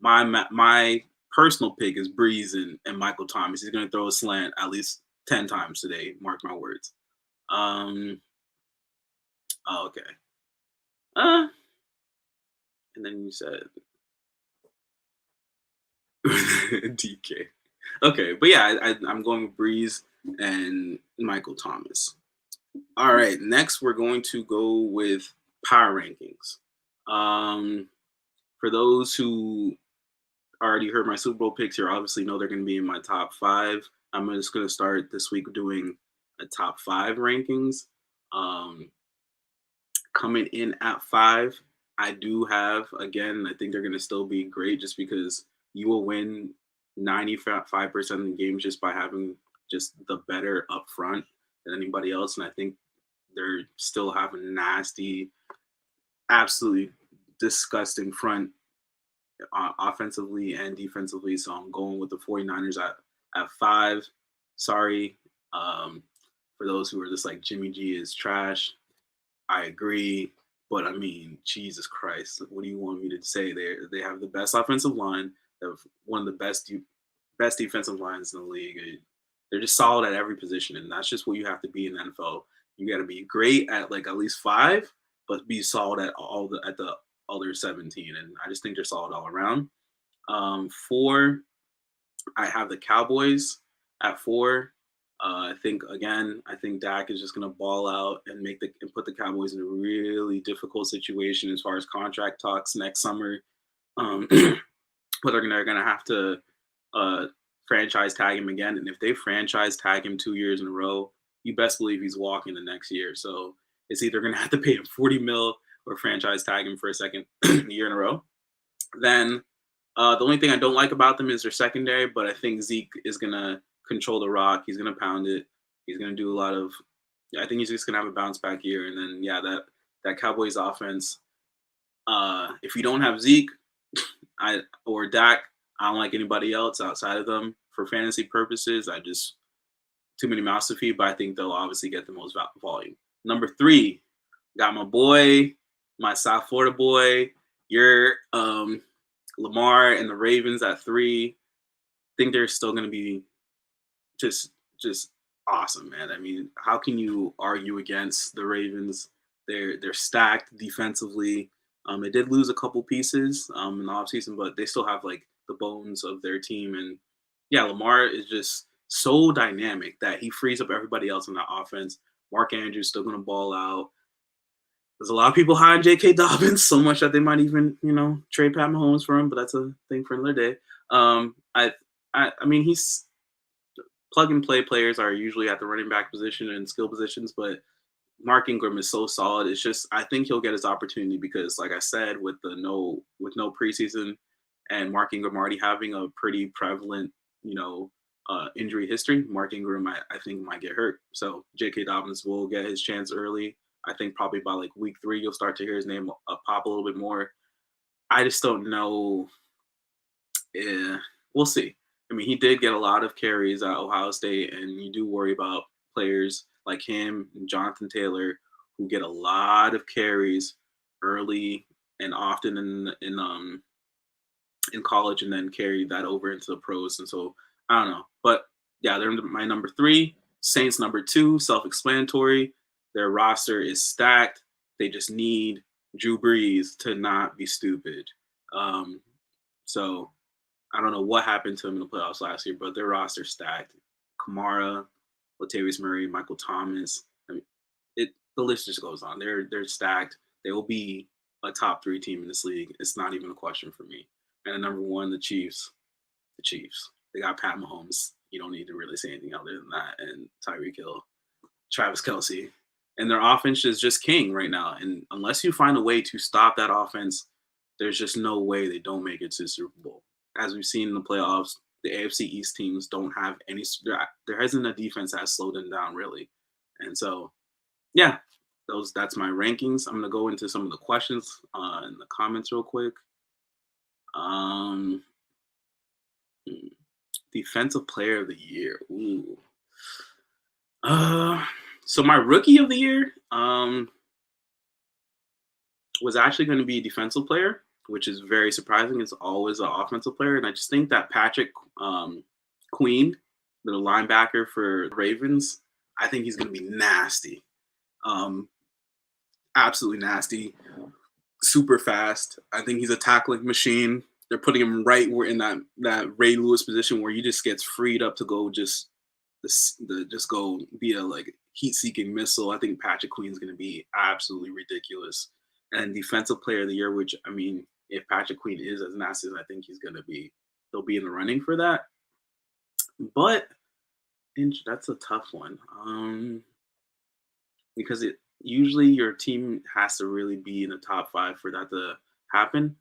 my personal pick is Breeze and Michael Thomas. He's going to throw a slant at least 10 times today. Mark my words. Okay. And then you said DK. Okay, but yeah, I'm going with Breeze and Michael Thomas. All right, next we're going to go with power rankings. For those who already heard my Super Bowl picks, you obviously know they're going to be in my top 5. I'm just going to start this week doing a top 5 rankings. Coming in at 5, I do have, again, I think they're going to still be great just because you will win 95% of the games just by having just the better up front than anybody else. And I think they're still having nasty, absolutely disgusting front offensively and defensively. So I'm going with the 49ers at 5. Sorry. For those who are just like Jimmy G is trash, I agree. But I mean, Jesus Christ, what do you want me to say? They have the best offensive line. They have one of the best defensive lines in the league. They're just solid at every position, and that's just what you have to be in the NFL. You got to be great at like at least 5, but be solid at the other 17. And I just think they're solid all around. 4, I have the Cowboys at 4. I think Dak is just going to ball out and put the Cowboys in a really difficult situation as far as contract talks next summer. But they're going to have to franchise tag him again. And if they franchise tag him 2 years in a row, you best believe he's walking the next year. So it's either going to have to pay him $40 million or franchise tag him for a second year in a row. Then the only thing I don't like about them is their secondary, but I think Zeke is going to control the rock. He's going to pound it. He's going to do a lot of – I think he's just going to have a bounce back year. And then, yeah, that Cowboys offense, if you don't have Zeke or Dak, I don't like anybody else outside of them for fantasy purposes. Too many mouths to feed, but I think they'll obviously get the most volume. Number 3, got my boy, my South Florida boy, You're Lamar and the Ravens at 3. I think they're still going to be just awesome, man. I mean, how can you argue against the Ravens? They're stacked defensively. They did lose a couple pieces in the offseason, but they still have like the bones of their team. And yeah, Lamar is just so dynamic that he frees up everybody else in that offense. Mark Andrews still going to ball out. There's a lot of people high on J.K. Dobbins, so much that they might even, trade Pat Mahomes for him, but that's a thing for another day. I mean, he's plug and play players are usually at the running back position and skill positions, but Mark Ingram is so solid. It's just I think he'll get his opportunity because, like I said, with no preseason and Mark Ingram already having a pretty prevalent, injury history, Mark Ingram I think might get hurt. So J.K. Dobbins will get his chance early. I think probably by like week 3 you'll start to hear his name pop a little bit more. I just don't know. Yeah, we'll see. I mean, he did get a lot of carries at Ohio State, and you do worry about players like him and Jonathan Taylor who get a lot of carries early and often in college, and then carry that over into the pros. And so I don't know, but yeah, they're my number 3. Saints number 2, self-explanatory. Their roster is stacked. They just need Drew Brees to not be stupid. So I don't know what happened to him in the playoffs last year, but their roster stacked. Kamara, Latavius Murray, Michael Thomas. I mean, the list just goes on. They're stacked. They will be a top 3 team in this league. It's not even a question for me. And at number 1, the Chiefs. The Chiefs. They got Pat Mahomes. You don't need to really say anything other than that. And Tyreek Hill, Travis Kelce. And their offense is just king right now. And unless you find a way to stop that offense, there's just no way they don't make it to the Super Bowl. As we've seen in the playoffs, the AFC East teams don't have any. There hasn't a defense that has slowed them down really, and so yeah, that's my rankings. I'm gonna go into some of the questions in the comments real quick. Defensive Player of the Year. Ooh. So my Rookie of the Year was actually going to be a defensive player, which is very surprising. It's always an offensive player. And I just think that Patrick Queen, the linebacker for the Ravens, I think he's going to be nasty. Absolutely nasty. Super fast. I think he's a tackling machine. They're putting him right where in that Ray Lewis position where he just gets freed up to go just go be a like heat-seeking missile. I think Patrick Queen's going to be absolutely ridiculous. And Defensive Player of the Year, which, I mean, if Patrick Queen is as nasty as I think he's going to be, he'll be in the running for that. But that's a tough one because usually your team has to really be in the top 5 for that to happen.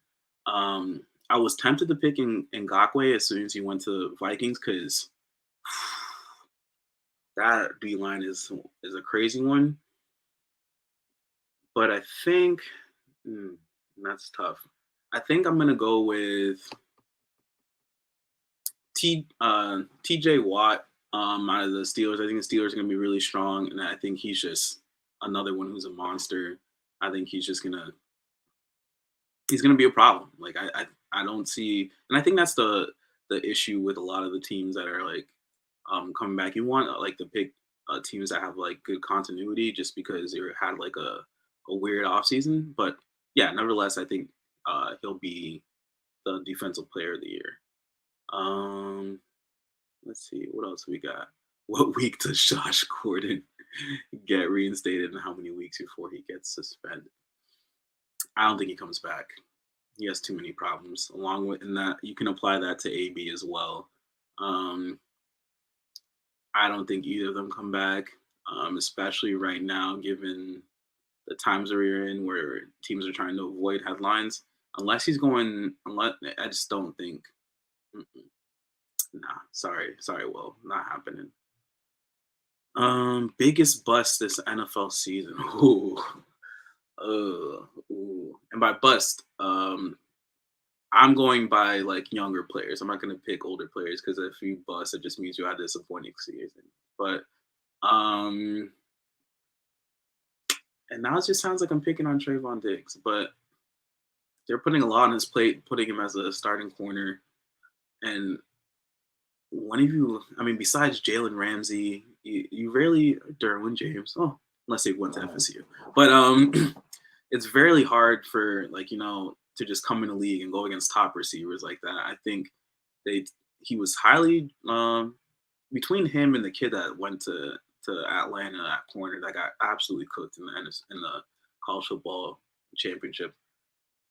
I was tempted to pick Ngakoue as soon as he went to Vikings because that D-line is a crazy one. But I think that's tough. I think I'm gonna go with T.J. Watt out of the Steelers. I think the Steelers are gonna be really strong, and I think he's just another one who's a monster. I think he's gonna be a problem. Like I don't see, and I think that's the issue with a lot of the teams that are like coming back. You want like to pick teams that have like good continuity, just because they had like a weird offseason. But yeah, nevertheless, I think he'll be the Defensive Player of the Year. Let's see, what else we got? What week does Josh Gordon get reinstated, and how many weeks before he gets suspended? I don't think he comes back. He has too many problems. Along with, and that you can apply that to AB as well. I don't think either of them come back, especially right now, given the times that we're in where teams are trying to avoid headlines. I just don't think. Nah, sorry, Will, not happening. Biggest bust this NFL season. Ooh. And by bust, I'm going by like younger players. I'm not going to pick older players because if you bust, it just means you had a disappointing season. But and now it just sounds like I'm picking on Trayvon Diggs. But they're putting a lot on his plate, putting him as a starting corner. And one of you, I mean, besides Jalen Ramsey, you rarely Derwin James. Oh, unless they went to FSU, but it's very hard for to just come in the league and go against top receivers like that. I think he was highly between him and the kid that went to Atlanta at corner that got absolutely cooked in the college football championship.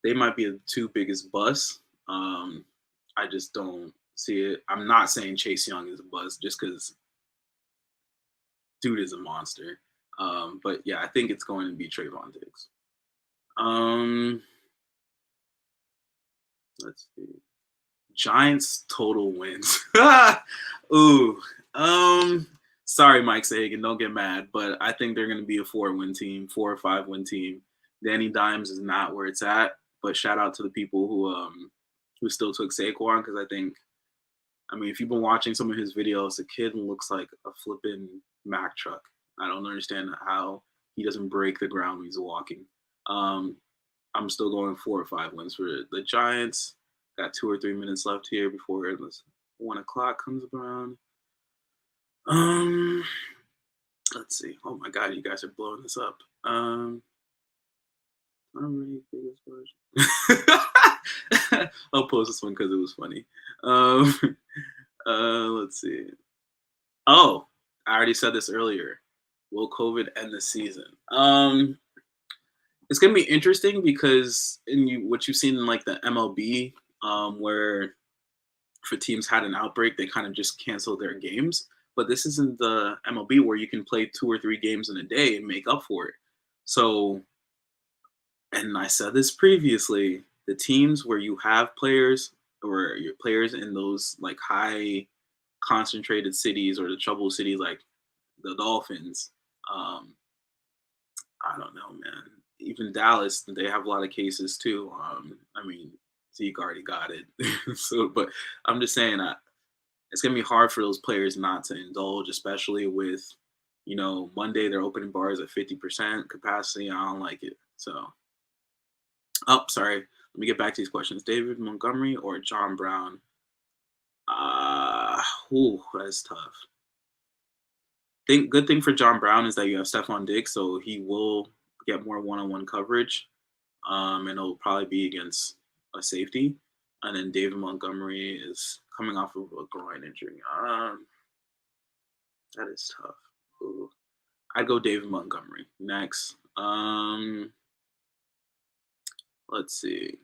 They might be the two biggest busts. I just don't see it. I'm not saying Chase Young is a bust just because dude is a monster. But yeah, I think it's going to be Trayvon Diggs. Let's see. Giants total wins. Ooh. Sorry, Mike Sagan, don't get mad, but I think they're going to be a 4 or 5-win team. Danny Dimes is not where it's at, but shout out to the people who still took Saquon, because if you've been watching some of his videos, the kid looks like a flipping Mack truck. I don't understand how he doesn't break the ground when he's walking. I'm still going 4 or 5 wins for the Giants. Got 2 or 3 minutes left here before 1 o'clock comes around. Let's see. Oh my God, you guys are blowing this up. I'm really biggest version. I'll post this one because it was funny. Let's see. Oh, I already said this earlier. Will COVID end the season? It's gonna be interesting because what you've seen in like the MLB, where if a team's had an outbreak, they kind of just cancel their games. But this isn't the MLB where you can play 2 or 3 games in a day and make up for it. So, and I said this previously, the teams where you have players or your players in those like high concentrated cities or the troubled cities like the Dolphins, I don't know, man. Even Dallas, they have a lot of cases too. Zeke already got it. But I'm just saying that it's going to be hard for those players not to indulge, especially with, Monday they're opening bars at 50% capacity. I don't like it. So, sorry. Let me get back to these questions. David Montgomery or John Brown? That's tough. Good thing for John Brown is that you have Stephon Diggs, so he will get more one-on-one coverage, and it'll probably be against a safety. And then David Montgomery is coming off of a groin injury. That is tough. Ooh. I'd go David Montgomery next. Let's see.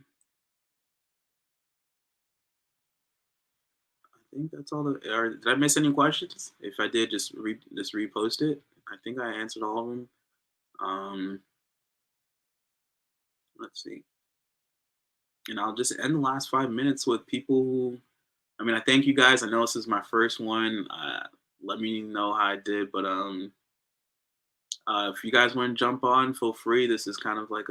I think that's all. Did I miss any questions? If I did, just repost it. I think I answered all of them. Let's see. And I'll just end the last 5 minutes with people who, I thank you guys. I know this is my first one. Let me know how I did. But if you guys want to jump on, feel free. This is kind of like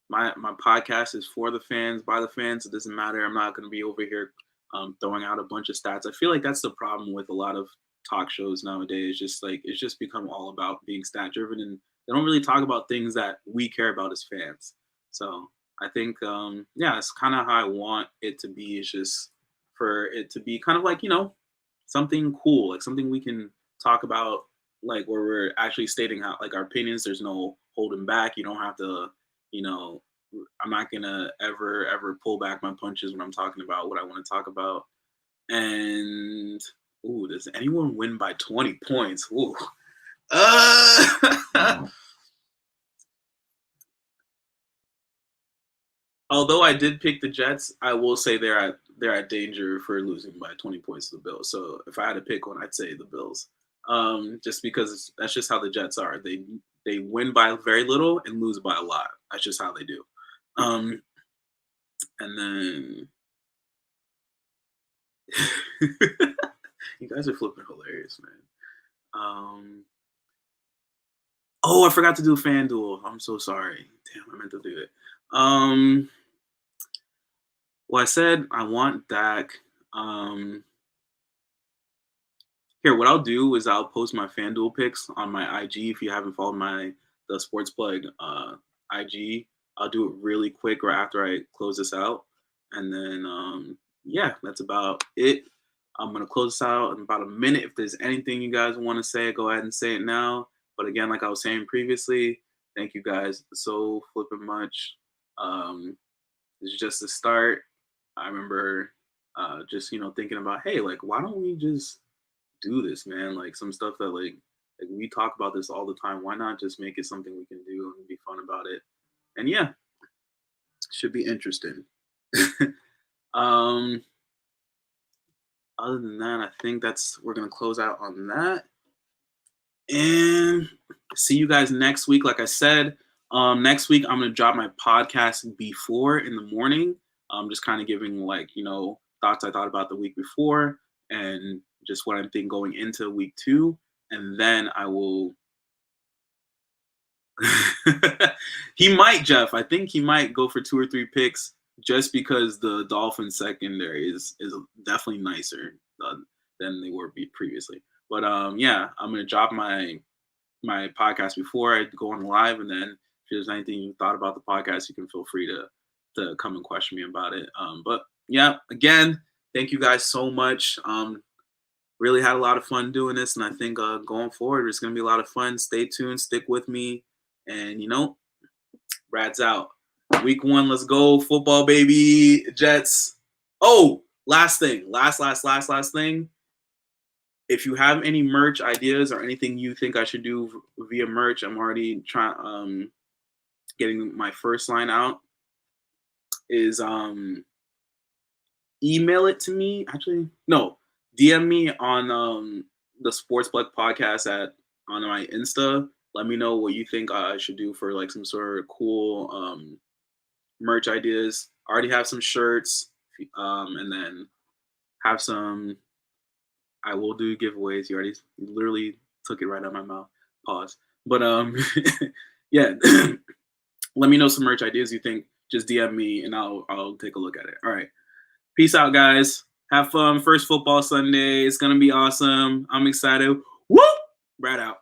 my podcast is for the fans, by the fans. It doesn't matter. I'm not going to be over here throwing out a bunch of stats. I feel like that's the problem with a lot of talk shows nowadays. It's just become all about being stat driven, and they don't really talk about things that we care about as fans. So I think, it's kind of how I want it to be. It's just for it to be kind of like, something cool, like something we can talk about, like where we're actually stating how, like, our opinions. There's no holding back. You don't have to, I'm not going to ever pull back my punches when I'm talking about what I want to talk about. And, does anyone win by 20 points? Ooh. Although I did pick the Jets, I will say they're at danger for losing by 20 points to the Bills. So if I had to pick one, I'd say the Bills. Just because that's just how the Jets are. They win by very little and lose by a lot. That's just how they do. And then you guys are flipping hilarious, man. I forgot to do FanDuel. I'm so sorry. Damn, I meant to do it. Well, I said I want Dak. Here, what I'll do is I'll post my FanDuel picks on my IG. If you haven't followed the Sports Plug IG, I'll do it really quick right after I close this out. And then, yeah, that's about it. I'm going to close this out in about a minute. If there's anything you guys want to say, go ahead and say it now. But again, like I was saying previously, thank you guys so flipping much. It's just a start. I remember just, thinking about, hey, like, why don't we just do this, man? Like some stuff that like we talk about this all the time. Why not just make it something we can do and be fun about it? And yeah, should be interesting. Other than that, I think we're gonna close out on that. And see you guys next week. Like I said, next week I'm gonna drop my podcast before in the morning. Just kind of giving like, thoughts I thought about the week before and just what I'm thinking going into week 2. And then I will he might, Jeff. I think he might go for 2 or 3 picks just because the Dolphins secondary is definitely nicer than they were previously. But yeah, I'm gonna drop my podcast before I go on live, and then if there's anything you thought about the podcast, you can feel free to come and question me about it. But yeah, again, thank you guys so much. Really had a lot of fun doing this, and I think going forward it's gonna be a lot of fun. Stay tuned, stick with me, and Brad's out. Week 1, let's go football, baby, Jets. Oh, last thing, last thing. If you have any merch ideas or anything you think I should do via merch, I'm already trying getting my first line out. Is email it to me. Actually, no, DM me on the Sports Blood podcast on my Insta. Let me know what you think I should do for like some sort of cool merch ideas. I already have some shirts, and then have some. I will do giveaways. You literally took it right out of my mouth. Pause. But yeah, let me know some merch ideas you think. Just DM me and I'll take a look at it. All right. Peace out, guys. Have fun. First football Sunday. It's gonna be awesome. I'm excited. Woo! Brad out.